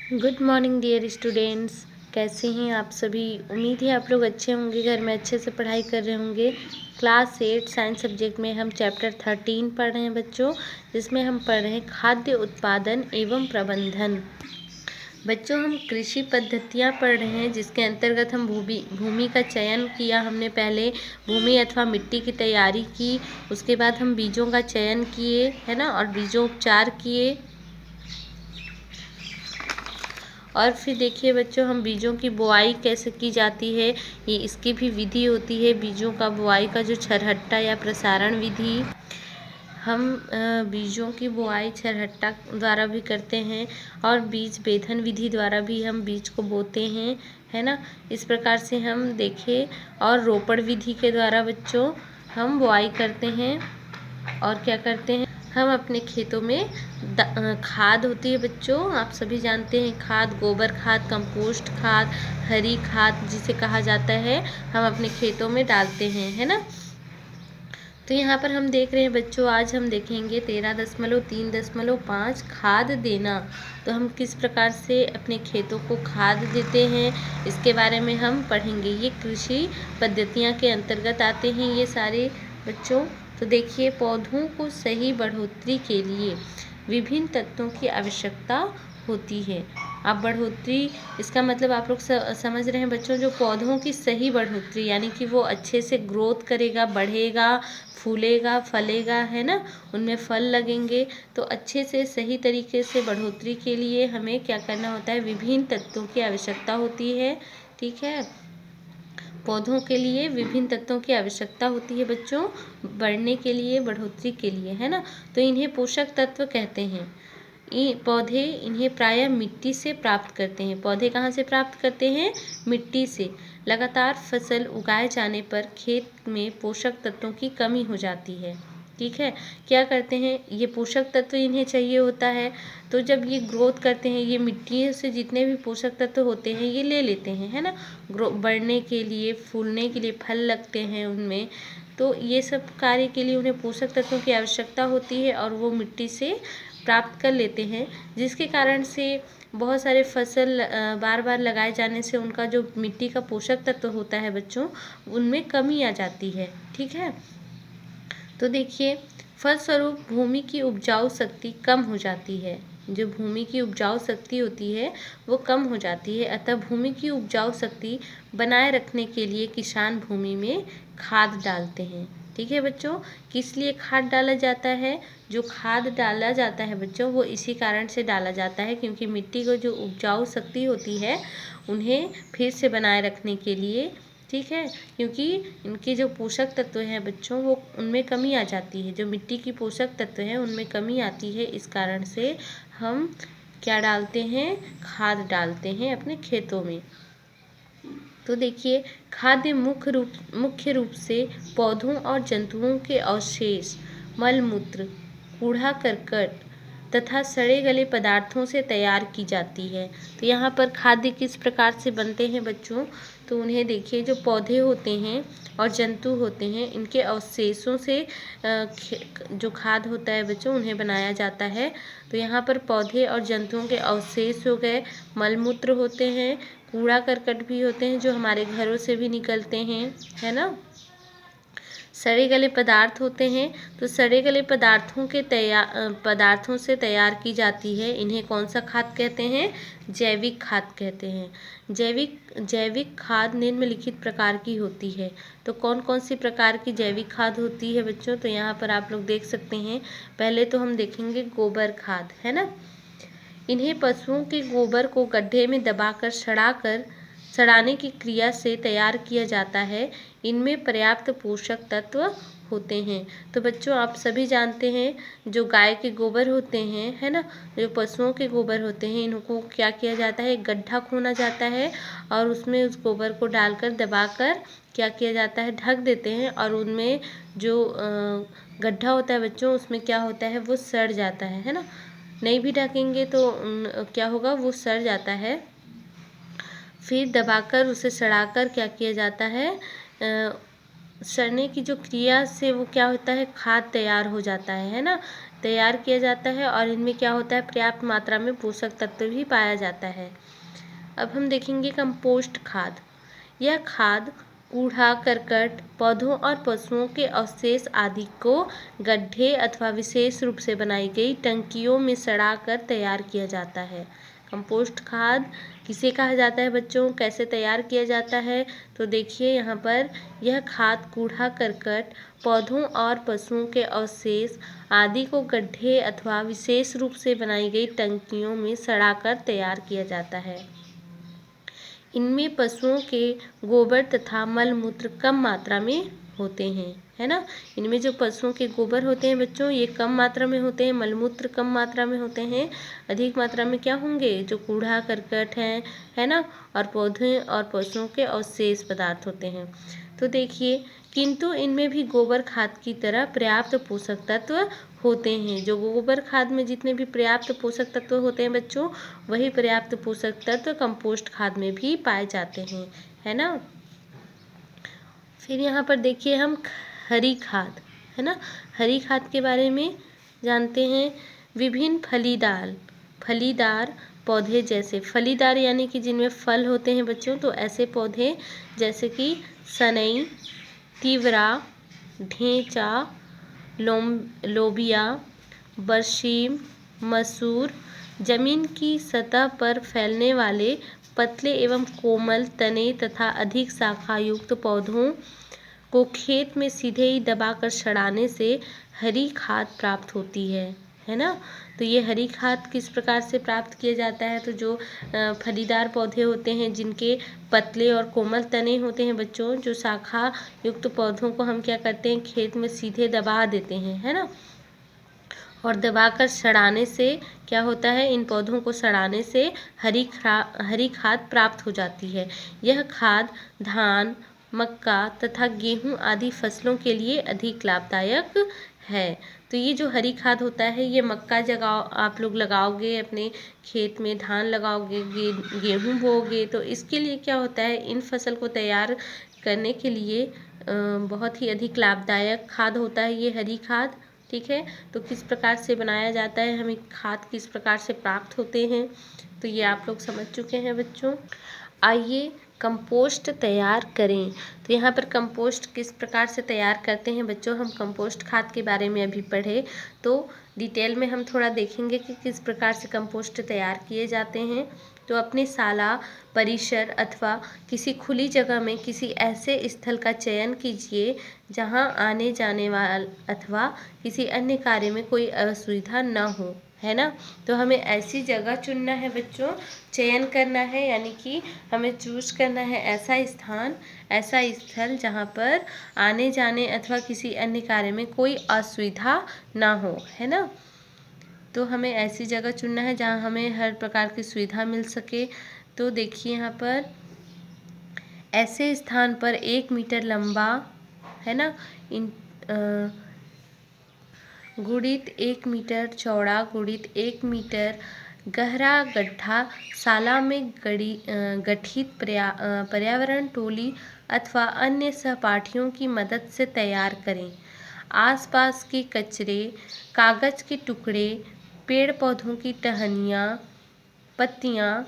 Good morning dear students. कैसे हैं आप सभी। उम्मीद है आप लोग अच्छे होंगे, घर में अच्छे से पढ़ाई कर रहे होंगे। क्लास 8 साइंस सब्जेक्ट में हम चैप्टर 13 पढ़ रहे हैं बच्चों, जिसमें हम पढ़ रहे हैं खाद्य उत्पादन एवं प्रबंधन। बच्चों हम कृषि पद्धतियाँ पढ़ रहे हैं, जिसके अंतर्गत हम भूमि का चयन किया। हमने पहले भूमि अथवा मिट्टी की तैयारी की, उसके बाद हम बीजों का चयन किए, है ना, और बीजोपचार किए। और फिर देखिए बच्चों, हम बीजों की बुआई कैसे की जाती है, ये इसकी भी विधि होती है। बीजों का बुआई का जो छरहट्टा या प्रसारण विधि, हम बीजों की बुआई छरहट्टा द्वारा भी करते हैं, और बीज बेधन विधि द्वारा भी हम बीज को बोते हैं, है ना। इस प्रकार से हम देखें, और रोपण विधि के द्वारा बच्चों हम बुआई करते हैं। और क्या करते हैं, हम अपने खेतों में खाद होती है बच्चों, आप सभी जानते हैं खाद, गोबर खाद, कंपोस्ट खाद, हरी खाद जिसे कहा जाता है, हम अपने खेतों में डालते हैं, है ना। तो यहाँ पर हम देख रहे हैं बच्चों, आज हम देखेंगे 13.3.5 खाद देना। तो हम किस प्रकार से अपने खेतों को खाद देते हैं, इसके बारे में हम पढ़ेंगे। ये कृषि पद्धतियाँ के अंतर्गत आते हैं ये सारे बच्चों। तो देखिए, पौधों को सही बढ़ोतरी के लिए विभिन्न तत्वों की आवश्यकता होती है। अब बढ़ोतरी, इसका मतलब आप लोग समझ रहे हैं बच्चों, जो पौधों की सही बढ़ोतरी, यानी कि वो अच्छे से ग्रोथ करेगा, बढ़ेगा, फूलेगा, फलेगा, है ना, उनमें फल लगेंगे। तो अच्छे से सही तरीके से बढ़ोतरी के लिए हमें क्या करना होता है, विभिन्न तत्वों की आवश्यकता होती है। ठीक है, पौधों के लिए विभिन्न तत्वों की आवश्यकता होती है बच्चों, बढ़ने के लिए, बढ़ोतरी के लिए, है ना। तो इन्हें पोषक तत्व कहते हैं। पौधे इन्हें प्रायः मिट्टी से प्राप्त करते हैं। पौधे कहाँ से प्राप्त करते हैं, मिट्टी से। लगातार फसल उगाए जाने पर खेत में पोषक तत्वों की कमी हो जाती है। ठीक है, क्या करते हैं, ये पोषक तत्व इन्हें चाहिए होता है, तो जब ये ग्रोथ करते हैं, ये मिट्टी से जितने भी पोषक तत्व होते हैं ये ले लेते हैं, है ना, बढ़ने के लिए, फूलने के लिए, फल लगते हैं उनमें। तो ये सब कार्य के लिए उन्हें पोषक तत्वों की आवश्यकता होती है, और वो मिट्टी से प्राप्त कर लेते हैं, जिसके कारण से बहुत सारे फसल बार बार लगाए जाने से उनका जो मिट्टी का पोषक तत्व होता है बच्चों, उनमें कमी आ जाती है। ठीक है, तो देखिए, फलस्वरूप भूमि की उपजाऊ शक्ति कम हो जाती है। जो भूमि की उपजाऊ शक्ति होती है वो कम हो जाती है। अतः भूमि की उपजाऊ शक्ति बनाए रखने के लिए किसान भूमि में खाद डालते हैं। ठीक है बच्चों, किस लिए खाद डाला जाता है, जो खाद डाला जाता है बच्चों वो इसी कारण से डाला जाता है, क्योंकि मिट्टी को जो उपजाऊ शक्ति होती है उन्हें फिर से बनाए रखने के लिए। ठीक है, क्योंकि इनके जो पोषक तत्व हैं बच्चों, वो उनमें कमी आ जाती है, जो मिट्टी की पोषक तत्व हैं उनमें कमी आती है। इस कारण से हम क्या डालते हैं, खाद डालते हैं अपने खेतों में। तो देखिए, खाद्य मुख्य रूप से पौधों और जंतुओं के अवशेष, मल मूत्र, कूड़ा करकट तथा सड़े गले पदार्थों से तैयार की जाती है। तो यहाँ पर खाद्य किस प्रकार से बनते हैं बच्चों, तो उन्हें देखिए, जो पौधे होते हैं और जंतु होते हैं, इनके अवशेषों से जो खाद होता है बच्चों उन्हें बनाया जाता है। तो यहाँ पर पौधे और जंतुओं के अवशेष हो गए, मलमूत्र होते हैं, कूड़ा करकट भी होते हैं जो हमारे घरों से भी निकलते हैं, है ना, सड़े गले पदार्थ होते हैं। तो सड़े गले पदार्थों से तैयार की जाती है। इन्हें कौन सा खाद कहते हैं, जैविक खाद कहते हैं। जैविक खाद निम्नलिखित प्रकार की होती है। तो कौन कौन सी प्रकार की जैविक खाद होती है बच्चों, तो यहाँ पर आप लोग देख सकते हैं। पहले तो हम देखेंगे गोबर खाद, है ना। इन्हें पशुओं के गोबर को गड्ढे में दबाकर सड़ाने की क्रिया से तैयार किया जाता है। इनमें पर्याप्त पोषक तत्व होते हैं। तो बच्चों आप सभी जानते हैं, जो गाय के गोबर होते हैं, है ना, जो पशुओं के गोबर होते हैं, इनको क्या किया जाता है, एक गड्ढा खोना जाता है, और उसमें उस गोबर को डालकर दबाकर क्या किया जाता है, ढक देते हैं, और उनमें जो गड्ढा होता है बच्चों, उसमें क्या होता है, वो सड़ जाता है ना। नहीं भी ढकेंगे तो क्या होगा, वो सड़ जाता है। फिर दबाकर उसे सड़ाकर क्या किया जाता है, सड़ने की जो क्रिया से वो क्या होता है, खाद तैयार हो जाता है ना। तैयार किया जाता है और इनमें क्या होता है, पर्याप्त मात्रा में पोषक तत्व भी पाया जाता है। अब हम देखेंगे कंपोस्ट खाद। यह खाद कूड़ा करकट, पौधों और पशुओं के अवशेष आदि को गड्ढे अथवा विशेष रूप से बनाई गई टंकियों में सड़ाकर तैयार किया जाता है। कंपोस्ट खाद किसे कहा जाता है बच्चों, कैसे तैयार किया जाता है? तो देखिए यहाँ पर, यह खाद कूड़ा करकट, पौधों और पशुओं के अवशेष आदि को गड्ढे अथवा विशेष रूप से बनाई गई टंकियों में सड़ाकर तैयार किया जाता है। इनमें पशुओं के गोबर तथा मल मूत्र कम मात्रा में होते हैं, है ना। इनमें जो पशुओं के गोबर होते हैं बच्चों, ये कम मात्रा में होते हैं, मलमूत्र कम मात्रा में होते हैं। अधिक मात्रा में क्या होंगे, जो कूड़ा करकट है ना, और पौधे और पशुओं के अवशेष पदार्थ होते हैं। तो देखिए, किंतु इनमें भी गोबर खाद की तरह पर्याप्त पोषक तत्व होते हैं। जो गोबर खाद में जितने भी पर्याप्त पोषक तत्व होते हैं बच्चों, वही पर्याप्त पोषक तत्व कंपोस्ट खाद में भी पाए जाते हैं, है ना। फिर यहाँ पर देखिए हम हरी खाद, है ना, हरी खाद के बारे में जानते हैं। विभिन्न फलीदार पौधे, जैसे फलीदार यानी कि जिनमें फल होते हैं बच्चों, तो ऐसे पौधे जैसे कि सनई, तीवरा, ढेंचा, लोबिया, बरसीम, मसूर, जमीन की सतह पर फैलने वाले पतले एवं कोमल तने तथा अधिक शाखा युक्त पौधों को खेत में सीधे ही दबाकर सड़ाने से हरी खाद प्राप्त होती है ना। तो ये हरी खाद किस प्रकार से प्राप्त किया जाता है, तो जो फलीदार पौधे होते हैं जिनके पतले और कोमल तने होते हैं बच्चों, जो शाखा युक्त पौधों को हम क्या करते हैं, खेत में सीधे दबा देते हैं, है ना। और दबाकर सड़ाने से क्या होता है, इन पौधों को सड़ाने से हरी खाद प्राप्त हो जाती है। यह खाद धान, मक्का तथा गेहूं आदि फसलों के लिए अधिक लाभदायक है। तो ये जो हरी खाद होता है, ये मक्का आप लोग लगाओगे अपने खेत में, धान लगाओगे, गेहूं बोओगे, तो इसके लिए क्या होता है, इन फसल को तैयार करने के लिए बहुत ही अधिक लाभदायक खाद होता है ये हरी खाद। ठीक है, तो किस प्रकार से बनाया जाता है, हमें खाद किस प्रकार से प्राप्त होते हैं, तो ये आप लोग समझ चुके हैं बच्चों। आइए कंपोस्ट तैयार करें। तो यहाँ पर कंपोस्ट किस प्रकार से तैयार करते हैं बच्चों, हम कंपोस्ट खाद के बारे में अभी पढ़े, तो डिटेल में हम थोड़ा देखेंगे कि किस प्रकार से कंपोस्ट तैयार किए जाते हैं। तो अपने शाला, परिसर अथवा किसी खुली जगह में किसी ऐसे स्थल का चयन कीजिए जहां आने जाने वाले अथवा किसी अन्य कार्य में कोई असुविधा न हो, है ना। तो हमें ऐसी जगह चुनना है बच्चों, चयन करना है, यानी कि हमें चूज करना है ऐसा स्थान, ऐसा स्थल जहाँ पर आने जाने अथवा किसी अन्य कार्य में कोई असुविधा ना हो, है ना। तो हमें ऐसी जगह चुनना है जहाँ हमें हर प्रकार की सुविधा मिल सके। तो देखिए यहाँ पर, ऐसे स्थान पर 1 मीटर लंबा, है ना, गुणित 1 मीटर चौड़ा गुणित 1 मीटर गहरा गड्ढा शाला में गठित पर्यावरण टोली अथवा अन्य सहपाठियों की मदद से तैयार करें। आसपास के कचरे, कागज के टुकड़े, पेड़ पौधों की टहनियाँ, पत्तियाँ,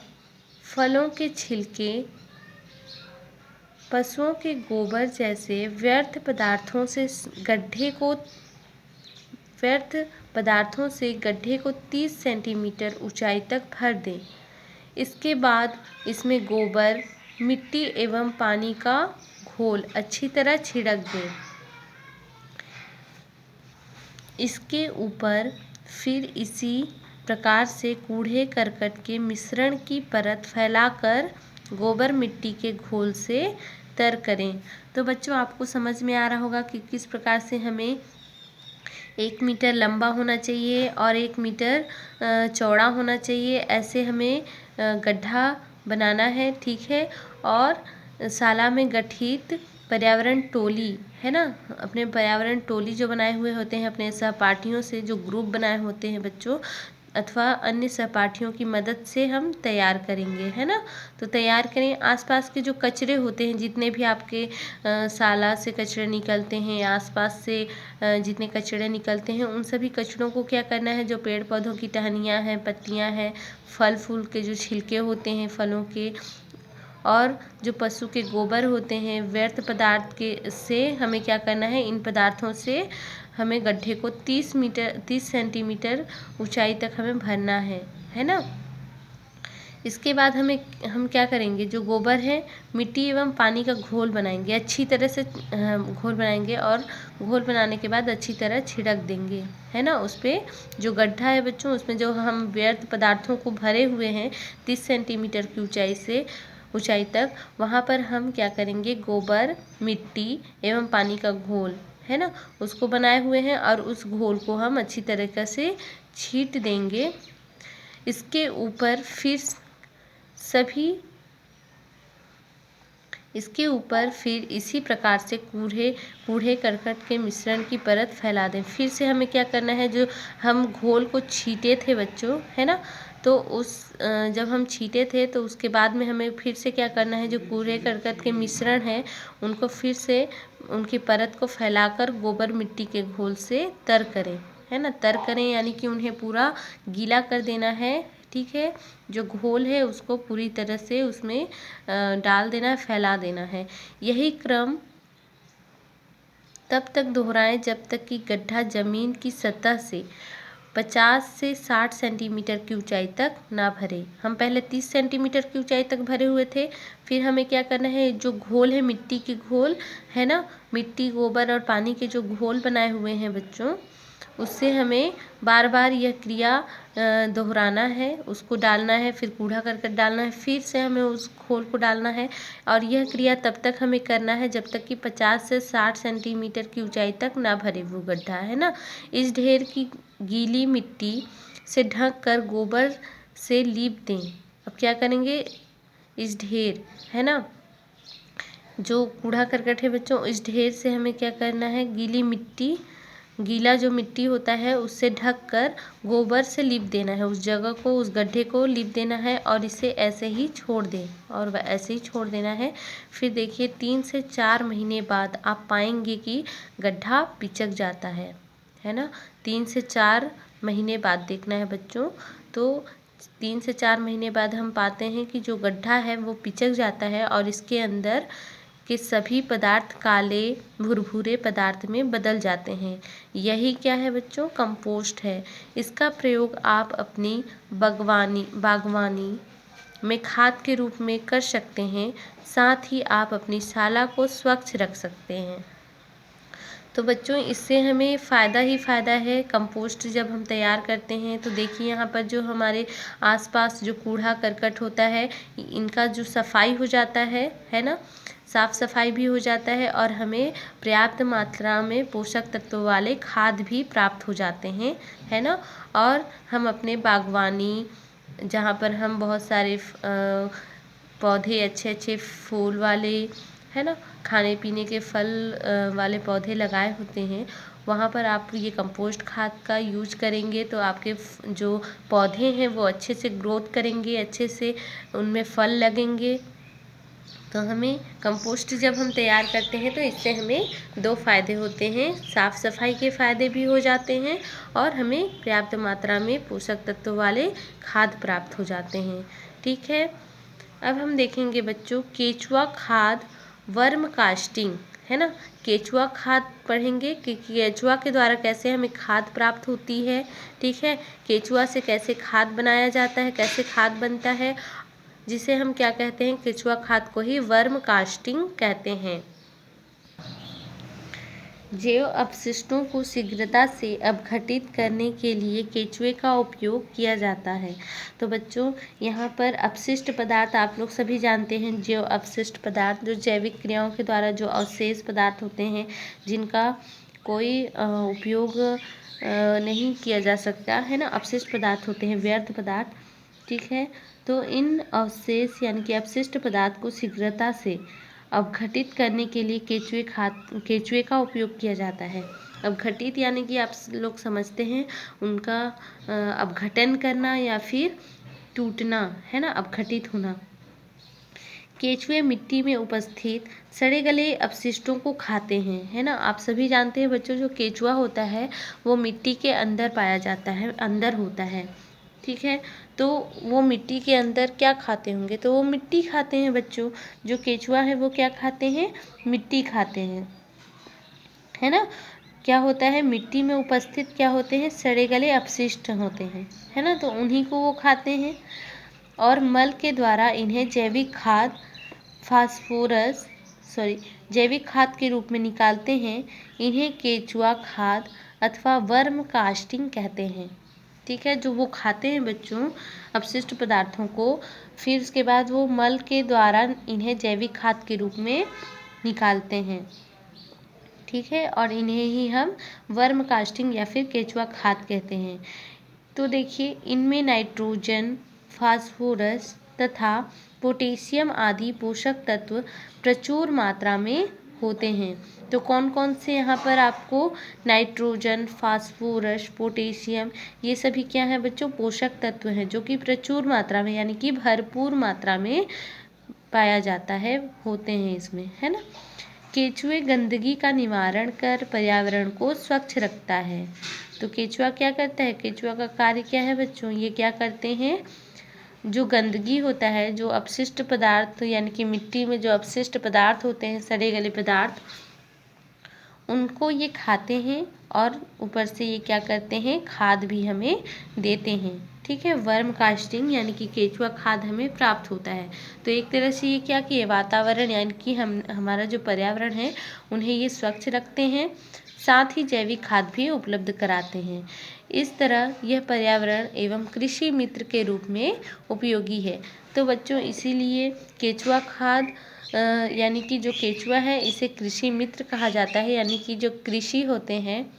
फलों के छिलके, पशुओं के गोबर जैसे व्यर्थ पदार्थों से गड्ढे को 30 सेंटीमीटर ऊंचाई तक भर दें। इसके बाद इसमें गोबर, मिट्टी एवं पानी का घोल अच्छी तरह छिड़क दें। इसके ऊपर फिर इसी प्रकार से कूड़े करकट के मिश्रण की परत फैलाकर गोबर मिट्टी के घोल से तर करें। तो बच्चों आपको समझ में आ रहा होगा कि किस प्रकार से हमें 1 मीटर लंबा होना चाहिए और 1 मीटर चौड़ा होना चाहिए, ऐसे हमें गड्ढा बनाना है, ठीक है। और शाला में गठित पर्यावरण टोली, है ना, अपने पर्यावरण टोली जो बनाए हुए होते हैं अपने सहपाठियों से, जो ग्रुप बनाए होते हैं बच्चों, अथवा अन्य सहपाठियों की मदद से हम तैयार करेंगे, है ना। तो तैयार करें। आसपास के जो कचरे होते हैं, जितने भी आपके शाला से कचरे निकलते हैं, आसपास से जितने कचरे निकलते हैं, उन सभी कचरों को क्या करना है, जो पेड़ पौधों की टहनियाँ हैं, पत्तियाँ हैं, फल फूल के जो छिलके होते हैं फलों के, और जो पशु के गोबर होते हैं, व्यर्थ पदार्थ के से हमें क्या करना है, इन पदार्थों से हमें गड्ढे को 30 सेंटीमीटर ऊंचाई तक हमें भरना है ना। इसके बाद हम क्या करेंगे, जो गोबर है, मिट्टी एवं पानी का घोल बनाएंगे, अच्छी तरह से घोल बनाएंगे, और घोल बनाने के बाद अच्छी तरह छिड़क देंगे, है ना। उस पर जो गड्ढा है बच्चों, उसमें जो हम व्यर्थ पदार्थों को भरे हुए हैं 30 सेंटीमीटर की ऊंचाई तक, वहाँ पर हम क्या करेंगे, गोबर, मिट्टी एवं पानी का घोल, है ना, उसको बनाए हुए हैं, और उस घोल को हम अच्छी तरीक़े से छींट देंगे। इसके ऊपर फिर इसी प्रकार से कूड़े करकट के मिश्रण की परत फैला दें। फिर से हमें क्या करना है, जो हम घोल को छींटे थे बच्चों, है ना, तो जब हम छींटे थे तो उसके बाद में हमें फिर से क्या करना है, जो कूड़े करकट के मिश्रण है, उनको फिर से उनकी परत को फैलाकर गोबर मिट्टी के घोल से तर करें, है ना। तर करें यानी कि उन्हें पूरा गीला कर देना है, ठीक है। जो घोल है उसको पूरी तरह से उसमें डाल देना है, फैला देना है। यही क्रम तब तक दोहराएं जब तक कि गड्ढा जमीन की सतह से 50 से 60 सेंटीमीटर की ऊंचाई तक ना भरे। हम पहले 30 सेंटीमीटर की ऊंचाई तक भरे हुए थे। फिर हमें क्या करना है, जो घोल है, मिट्टी की घोल है ना, मिट्टी, गोबर और पानी के जो घोल बनाए हुए हैं बच्चों, उससे हमें बार बार यह क्रिया दोहराना है, उसको डालना है, फिर कूड़ा करकट डालना है, फिर से हमें उस घोल को डालना है, और यह क्रिया तब तक हमें करना है जब तक कि 50 से 60 सेंटीमीटर की ऊंचाई तक ना भरे वो गड्ढा, है ना। इस ढेर की गीली मिट्टी से ढक कर गोबर से लीप दें। अब क्या करेंगे, इस ढेर, है ना, जो कूड़ा करकट है बच्चों, इस ढेर से हमें क्या करना है, गीला जो मिट्टी होता है उससे ढक कर गोबर से लीप देना है, उस जगह को, उस गड्ढे को लीप देना है, और इसे ऐसे ही छोड़ दें, और ऐसे ही छोड़ देना है। फिर देखिए 3 से 4 महीने बाद आप पाएंगे कि गड्ढा पिचक जाता है ना। 3 से 4 महीने बाद देखना है बच्चों। तो 3 से 4 महीने बाद हम पाते हैं कि जो गड्ढा है वो पिचक जाता है, और इसके अंदर के सभी पदार्थ काले भुरभुरे पदार्थ में बदल जाते हैं। यही क्या है बच्चों, कंपोस्ट है। इसका प्रयोग आप अपनी बागवानी में खाद के रूप में कर सकते हैं। साथ ही आप अपनी शाला को स्वच्छ रख सकते हैं। तो बच्चों, इससे हमें फ़ायदा ही फ़ायदा है। कंपोस्ट जब हम तैयार करते हैं तो देखिए यहाँ पर जो हमारे आसपास जो कूड़ा करकट होता है, इनका जो सफाई हो जाता है ना, साफ़ सफाई भी हो जाता है, और हमें पर्याप्त मात्रा में पोषक तत्वों वाले खाद भी प्राप्त हो जाते हैं, है ना। और हम अपने बागवानी, जहाँ पर हम बहुत सारे पौधे, अच्छे अच्छे फूल वाले, है ना, खाने पीने के फल वाले पौधे लगाए होते हैं, वहाँ पर आप ये कंपोस्ट खाद का यूज करेंगे तो आपके जो पौधे हैं वो अच्छे से ग्रोथ करेंगे, अच्छे से उनमें फल लगेंगे। तो हमें कंपोस्ट जब हम तैयार करते हैं तो इससे हमें 2 फ़ायदे होते हैं, साफ़ सफाई के फ़ायदे भी हो जाते हैं, और हमें पर्याप्त मात्रा में पोषक तत्व वाले खाद प्राप्त हो जाते हैं, ठीक है। अब हम देखेंगे बच्चों केचुआ खाद, वर्म कास्टिंग, है ना। केचुआ खाद पढ़ेंगे कि केचुआ के द्वारा कैसे हमें खाद प्राप्त होती है, ठीक है। केचुआ से कैसे खाद बनाया जाता है, कैसे खाद बनता है, जिसे हम क्या कहते हैं, केचुआ खाद को ही वर्म कास्टिंग कहते हैं। जैव अपशिष्टों को शीघ्रता से अपघटित करने के लिए केचुए का उपयोग किया जाता है। तो बच्चों, यहाँ पर अपशिष्ट पदार्थ आप लोग सभी जानते हैं, जैव अपशिष्ट पदार्थ जो जैविक क्रियाओं के द्वारा जो अवशेष पदार्थ होते हैं, जिनका कोई उपयोग नहीं किया जा सकता, है ना, अपशिष्ट पदार्थ होते हैं, व्यर्थ पदार्थ, ठीक है। तो इन अवशेष यानी कि अपशिष्ट पदार्थ को शीघ्रता से अपघटित करने के लिए केचुए का उपयोग किया जाता है। अपघटित यानी कि आप लोग समझते हैं उनका अपघटन करना या फिर टूटना, है ना, अपघटित होना। केचुए मिट्टी में उपस्थित सड़े गले अपशिष्टों को खाते हैं, है ना। आप सभी जानते हैं बच्चों, जो केचुआ होता है वो मिट्टी के अंदर पाया जाता है, अंदर होता है, ठीक है। तो वो मिट्टी के अंदर क्या खाते होंगे, तो वो मिट्टी खाते हैं बच्चों। जो केचुआ है वो क्या खाते हैं, मिट्टी खाते हैं, है ना। क्या होता है, मिट्टी में उपस्थित क्या होते हैं, सड़े गले अपशिष्ट होते हैं, है ना, तो उन्हीं को वो खाते हैं। और मल के द्वारा इन्हें जैविक खाद के रूप में निकालते हैं। इन्हें केचुआ खाद अथवा वर्म कास्टिंग कहते हैं, ठीक है। जो वो खाते हैं बच्चों अपशिष्ट पदार्थों को, फिर उसके बाद वो मल के द्वारा इन्हें जैविक खाद के रूप में निकालते हैं, ठीक है। और इन्हें ही हम वर्म कास्टिंग या फिर केचुआ खाद कहते हैं। तो देखिए, इनमें नाइट्रोजन, फास्फोरस तथा पोटेशियम आदि पोषक तत्व प्रचुर मात्रा में होते हैं। तो कौन कौन से यहाँ पर आपको नाइट्रोजन, फास्फोरस, पोटेशियम, ये सभी क्या है बच्चों, पोषक तत्व हैं जो कि प्रचुर मात्रा में यानी कि भरपूर मात्रा में पाया जाता है, होते हैं इसमें, है ना। केचुए गंदगी का निवारण कर पर्यावरण को स्वच्छ रखता है। तो केचुआ क्या करता है, केचुआ का कार्य क्या है बच्चों, ये क्या करते हैं, जो गंदगी होता है, जो अपशिष्ट पदार्थ यानी कि मिट्टी में जो अपशिष्ट पदार्थ होते हैं, सड़े गले पदार्थ, उनको ये खाते हैं और ऊपर से ये क्या करते हैं, खाद भी हमें देते हैं, ठीक है। वर्म कास्टिंग यानी कि केचुआ खाद हमें प्राप्त होता है। तो एक तरह से ये क्या किए, वातावरण यानी कि हमारा जो पर्यावरण है उन्हें ये स्वच्छ रखते हैं, साथ ही जैविक खाद भी उपलब्ध कराते हैं। इस तरह यह पर्यावरण एवं कृषि मित्र के रूप में उपयोगी है। तो बच्चों इसीलिए केचुआ खाद यानी कि जो केचुआ है इसे कृषि मित्र कहा जाता है, यानी कि जो कृषि होते हैं,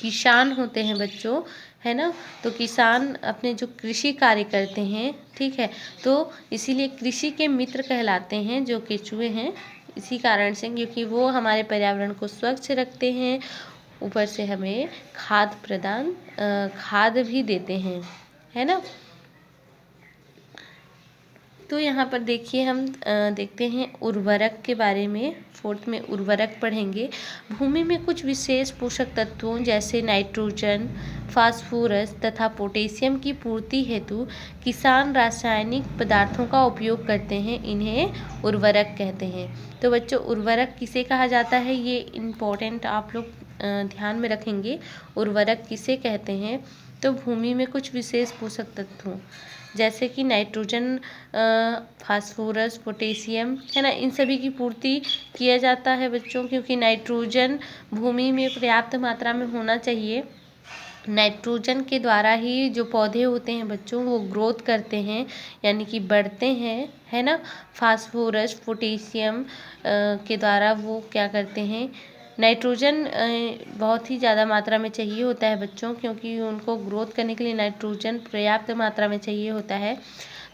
किसान होते हैं बच्चों, है ना, तो किसान अपने जो कृषि कार्य करते हैं, ठीक है, तो इसीलिए कृषि के मित्र कहलाते हैं जो केचुए हैं, इसी कारण से, क्योंकि वो हमारे पर्यावरण को स्वच्छ रखते हैं, ऊपर से हमें खाद भी देते हैं, है ना। तो यहाँ पर देखिए हम देखते हैं उर्वरक के बारे में। 4th में उर्वरक पढ़ेंगे। भूमि में कुछ विशेष पोषक तत्वों जैसे नाइट्रोजन, फास्फोरस तथा पोटेशियम की पूर्ति हेतु किसान रासायनिक पदार्थों का उपयोग करते हैं, इन्हें उर्वरक कहते हैं। तो बच्चों उर्वरक किसे कहा जाता है, ये इम्पोर्टेंट आप लोग ध्यान में रखेंगे। उर्वरक किसे कहते हैं, तो भूमि में कुछ विशेष पोषक तत्वों जैसे कि नाइट्रोजन, फास्फोरस, पोटेशियम, है ना, इन सभी की पूर्ति किया जाता है बच्चों, क्योंकि नाइट्रोजन भूमि में पर्याप्त मात्रा में होना चाहिए। नाइट्रोजन के द्वारा ही जो पौधे होते हैं बच्चों वो ग्रोथ करते हैं, यानी कि बढ़ते हैं, है ना। फास्फोरस, पोटेशियम के द्वारा वो क्या करते हैं, नाइट्रोजन बहुत ही ज़्यादा मात्रा में चाहिए होता है बच्चों, क्योंकि उनको ग्रोथ करने के लिए नाइट्रोजन पर्याप्त मात्रा में चाहिए होता है।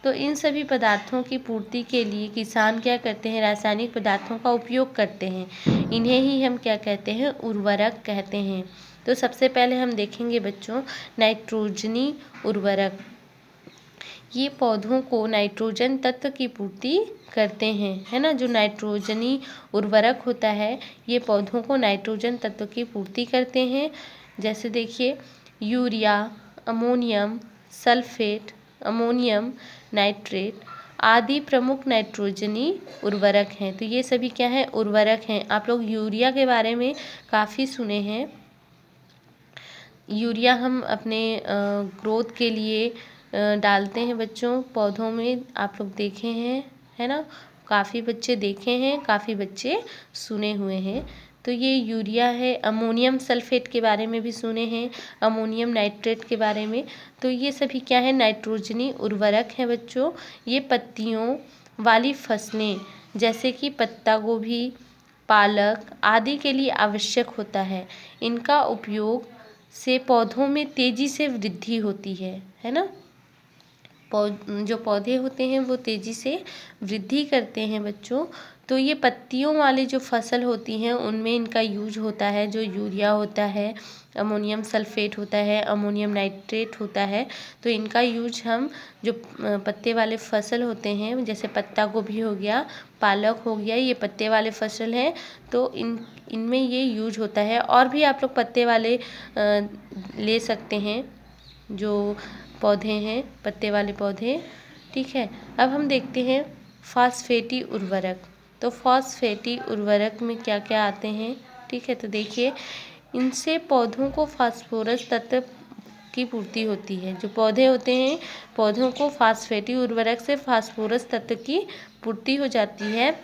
तो इन सभी पदार्थों की पूर्ति के लिए किसान क्या करते हैं, रासायनिक पदार्थों का उपयोग करते हैं, इन्हें ही हम क्या कहते हैं, उर्वरक कहते हैं। तो सबसे पहले हम देखेंगे बच्चों नाइट्रोजनी उर्वरक। ये पौधों को नाइट्रोजन तत्व की पूर्ति करते हैं, है ना। जो नाइट्रोजनी उर्वरक होता है ये पौधों को नाइट्रोजन तत्व की पूर्ति करते हैं। जैसे देखिए urea, ammonium sulphate, ammonium nitrate आदि प्रमुख नाइट्रोजनी उर्वरक हैं। तो ये सभी क्या है, उर्वरक हैं। आप लोग यूरिया के बारे में काफ़ी सुने हैं। यूरिया हम अपने ग्रोथ के लिए डालते हैं बच्चों पौधों में, आप लोग देखे हैं, है ना। काफ़ी बच्चे देखे हैं, काफ़ी बच्चे सुने हुए हैं। तो ये यूरिया है। अमोनियम सल्फेट के बारे में भी सुने हैं, अमोनियम नाइट्रेट के बारे में। तो ये सभी क्या है, नाइट्रोजनी उर्वरक हैं बच्चों। ये पत्तियों वाली फसलें जैसे कि पत्ता गोभी, पालक आदि के लिए आवश्यक होता है। इनका उपयोग से पौधों में तेज़ी से वृद्धि होती है ना। जो पौधे होते हैं वो तेज़ी से वृद्धि करते हैं बच्चों। तो ये पत्तियों वाली जो फसल होती हैं उनमें इनका यूज होता है। जो यूरिया होता है, अमोनियम सल्फेट होता है, अमोनियम नाइट्रेट होता है, तो इनका यूज हम जो पत्ते वाले फसल होते हैं, जैसे पत्ता गोभी हो गया, पालक हो गया, ये पत्ते वाले फसल हैं, तो इनमें ये यूज होता है। और भी आप लोग पत्ते वाले ले सकते हैं जो पौधे हैं, पत्ते वाले पौधे, ठीक है। अब हम देखते हैं फास्फेटी उर्वरक। तो फास्फेटी उर्वरक में क्या क्या आते हैं, ठीक है। तो देखिए, इनसे पौधों को फास्फोरस तत्व की पूर्ति होती है। जो पौधे होते हैं, पौधों को फास्फेटी उर्वरक से फास्फोरस तत्व की पूर्ति हो जाती है।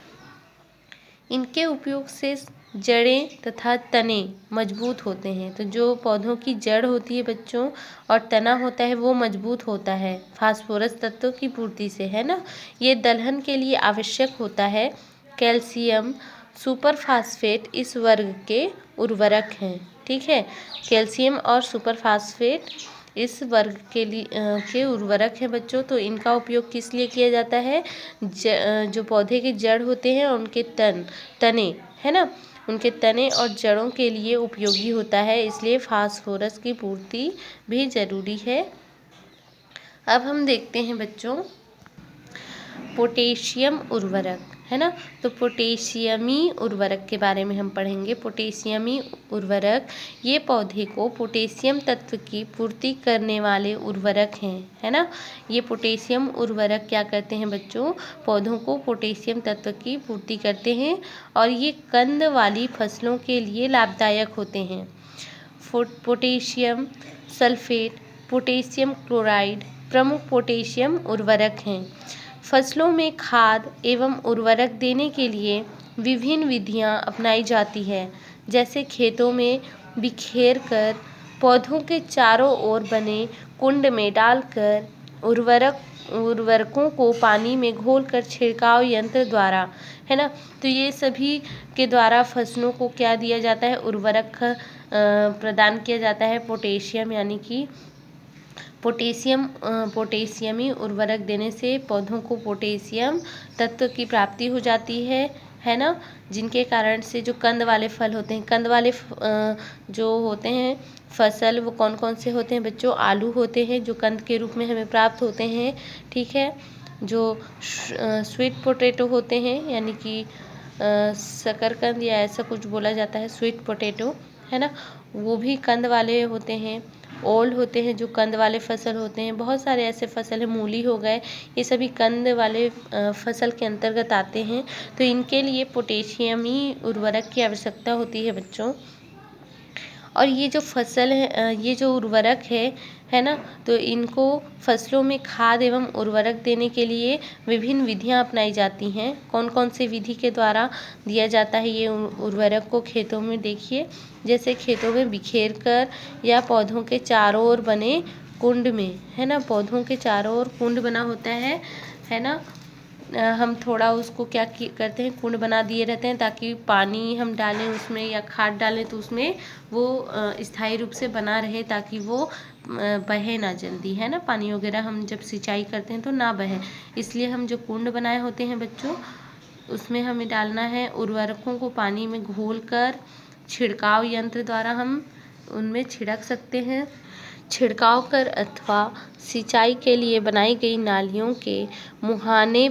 इनके उपयोग से जड़ें तथा तने मजबूत होते हैं। तो जो पौधों की जड़ होती है बच्चों और तना होता है वो मजबूत होता है फास्फोरस तत्व की पूर्ति से, है ना। ये दलहन के लिए आवश्यक होता है। कैल्शियम सुपर फास्फेट इस वर्ग के उर्वरक हैं, ठीक है। कैल्शियम और सुपर फास्फेट इस वर्ग के लिए के उर्वरक हैं बच्चों। तो इनका उपयोग किस लिए किया जाता है, जो पौधे के जड़ होते हैं उनके तने, है ना, उनके तने और जड़ों के लिए उपयोगी होता है, इसलिए फास्फोरस की पूर्ति भी ज़रूरी है। अब हम देखते हैं बच्चों पोटेशियम उर्वरक, है ना। तो पोटेशियमी उर्वरक के बारे में हम पढ़ेंगे। पोटेशियमी उर्वरक ये पौधे को पोटेशियम तत्व की पूर्ति करने वाले उर्वरक हैं, है ना। ये पोटेशियम उर्वरक क्या करते हैं बच्चों, पौधों को पोटेशियम तत्व की पूर्ति करते हैं और ये कंद वाली फसलों के लिए लाभदायक होते हैं। पोटेशियम सल्फेट, पोटेशियम क्लोराइड प्रमुख पोटेशियम उर्वरक हैं। फसलों में खाद एवं उर्वरक देने के लिए विभिन्न विधियां अपनाई जाती है, जैसे खेतों में बिखेर कर, पौधों के चारों ओर बने कुंड में डालकर, उर्वरकों को पानी में घोलकर छिड़काव यंत्र द्वारा, है ना। तो ये सभी के द्वारा फसलों को क्या दिया जाता है, उर्वरक प्रदान किया जाता है। पोटेशियम यानी कि पोटेशियमी उर्वरक देने से पौधों को पोटेशियम तत्व की प्राप्ति हो जाती है ना। जिनके कारण से जो कंद वाले फल होते हैं, कंद वाले जो होते हैं फसल, वो कौन कौन से होते हैं बच्चों, आलू होते हैं जो कंद के रूप में हमें प्राप्त होते हैं, ठीक है। जो स्वीट पोटैटो होते हैं, यानी कि शकरकंद या ऐसा कुछ बोला जाता है, स्वीट पोटैटो, है ना, वो भी कंद वाले होते हैं। ओल होते हैं जो कंद वाले फसल होते हैं। बहुत सारे ऐसे फसल हैं, मूली हो गए, ये सभी कंद वाले फसल के अंतर्गत आते हैं। तो इनके लिए पोटेशियमी उर्वरक की आवश्यकता होती है बच्चों। और ये जो फसल है, ये जो उर्वरक है ना, तो इनको फसलों में खाद एवं उर्वरक देने के लिए विभिन्न विधियां अपनाई जाती हैं। कौन कौन से विधि के द्वारा दिया जाता है ये उर्वरक को खेतों में, देखिए, जैसे खेतों में बिखेर कर या पौधों के चारों ओर बने कुंड में, है ना, पौधों के चारों ओर कुंड बना होता है ना। हम थोड़ा उसको क्या करते हैं, कुंड बना दिए रहते हैं ताकि पानी हम डालें उसमें या खाद डालें तो उसमें वो स्थायी रूप से बना रहे, ताकि वो बहे ना जल्दी, है ना। पानी वगैरह हम जब सिंचाई करते हैं तो ना बहे, इसलिए हम जो कुंड बनाए होते हैं बच्चों, उसमें हमें डालना है उर्वरकों को पानी में घोल कर। छिड़काव यंत्र द्वारा हम उनमें छिड़क सकते हैं। छिड़काव कर अथवा सिंचाई के लिए बनाई गई नालियों के मुहाने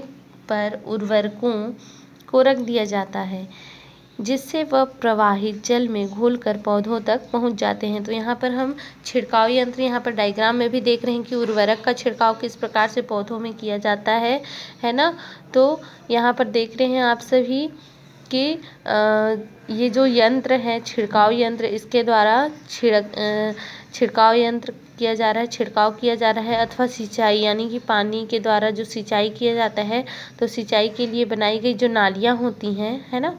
पर उर्वरकों को रख दिया जाता है, जिससे वह प्रवाहित जल में घुलकर पौधों तक पहुंच जाते हैं। तो यहाँ पर हम छिड़काव यंत्र, यहाँ पर डायग्राम में भी देख रहे हैं कि उर्वरक का छिड़काव किस प्रकार से पौधों में किया जाता है ना। तो यहाँ पर देख रहे हैं आप सभी कि ये जो यंत्र है, छिड़काव यंत्र, इसके द्वारा छिड़काव यंत्र किया जा रहा है, छिड़काव किया जा रहा है। अथवा सिंचाई, यानी कि पानी के द्वारा जो सिंचाई किया जाता है, तो सिंचाई के लिए बनाई गई जो नालियाँ होती हैं, है ना,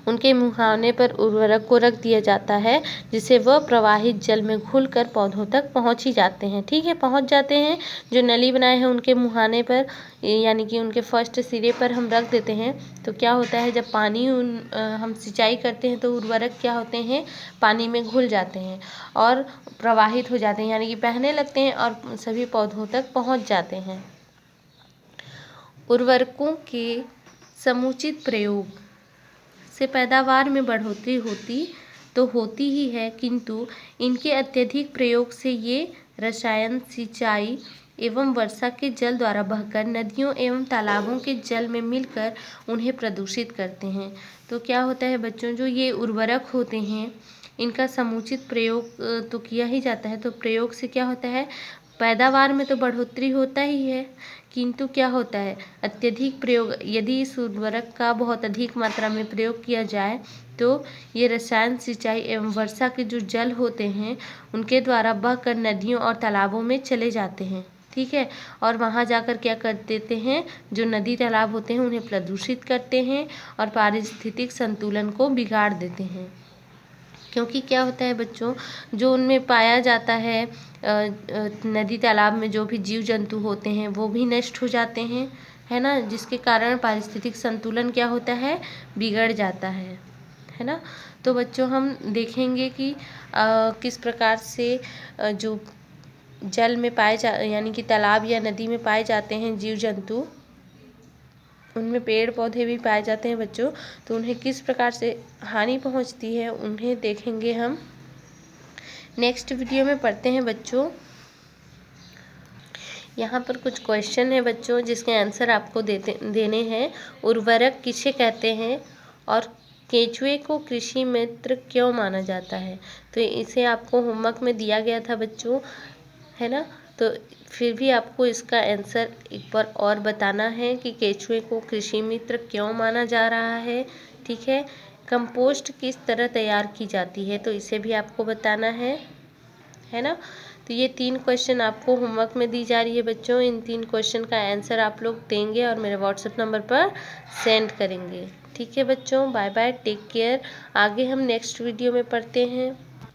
उनके मुहाने पर उर्वरक को रख दिया जाता है, जिससे वह प्रवाहित जल में घुलकर पौधों तक पहुंच ही जाते हैं, ठीक है, पहुंच जाते हैं। जो नली बनाए हैं उनके मुहाने पर, यानी कि उनके फर्स्ट सिरे पर हम रख देते हैं, तो क्या होता है, जब पानी हम सिंचाई करते हैं तो उर्वरक क्या होते हैं, पानी में घुल जाते हैं और प्रवाहित हो जाते हैं, यानी कि बहने लगते हैं और सभी पौधों तक पहुँच जाते हैं। उर्वरकों के समुचित प्रयोग से पैदावार में बढ़ोतरी होती ही है, किंतु इनके अत्यधिक प्रयोग से ये रसायन सिंचाई एवं वर्षा के जल द्वारा बहकर नदियों एवं तालाबों के जल में मिलकर उन्हें प्रदूषित करते हैं। तो क्या होता है बच्चों, जो ये उर्वरक होते हैं इनका समुचित प्रयोग तो किया ही जाता है। तो प्रयोग से क्या होता है, पैदावार में तो बढ़ोतरी होता ही है, किंतु क्या होता है, अत्यधिक प्रयोग, यदि इस उर्वरक का बहुत अधिक मात्रा में प्रयोग किया जाए तो ये रसायन सिंचाई एवं वर्षा के जो जल होते हैं उनके द्वारा बहकर नदियों और तालाबों में चले जाते हैं। ठीक है, और वहाँ जाकर क्या कर देते हैं, जो नदी तालाब होते हैं उन्हें प्रदूषित करते हैं और पारिस्थितिक संतुलन को बिगाड़ देते हैं। क्योंकि क्या होता है बच्चों, जो उनमें पाया जाता है नदी तालाब में जो भी जीव जंतु होते हैं वो भी नष्ट हो जाते हैं, है ना, जिसके कारण पारिस्थितिक संतुलन क्या होता है, बिगड़ जाता है ना। तो बच्चों हम देखेंगे कि किस प्रकार से जो जल में यानी कि तालाब या नदी में पाए जाते हैं जीव जंतु, उनमें पेड़ पौधे भी पाए जाते हैं बच्चों, तो उन्हें किस प्रकार से हानि पहुंचती है उन्हें देखेंगे हम नेक्स्ट वीडियो में। पढ़ते हैं बच्चों, यहाँ पर कुछ क्वेश्चन है बच्चों जिसके आंसर आपको देने हैं। उर्वरक किसे कहते हैं और केंचुए को कृषि मित्र क्यों माना जाता है। तो इसे आपको होमवर्क में दिया गया था बच्चों, है ना। तो फिर भी आपको इसका आंसर एक बार और बताना है कि केंचुए को कृषि मित्र क्यों माना जा रहा है। ठीक है, कंपोस्ट किस तरह तैयार की जाती है, तो इसे भी आपको बताना है ना। तो ये 3 क्वेश्चन आपको होमवर्क में दी जा रही है बच्चों। इन 3 क्वेश्चन का आंसर आप लोग देंगे और मेरे व्हाट्सएप नंबर पर सेंड करेंगे। ठीक है बच्चों, बाय बाय, टेक केयर। आगे हम नेक्स्ट वीडियो में पढ़ते हैं।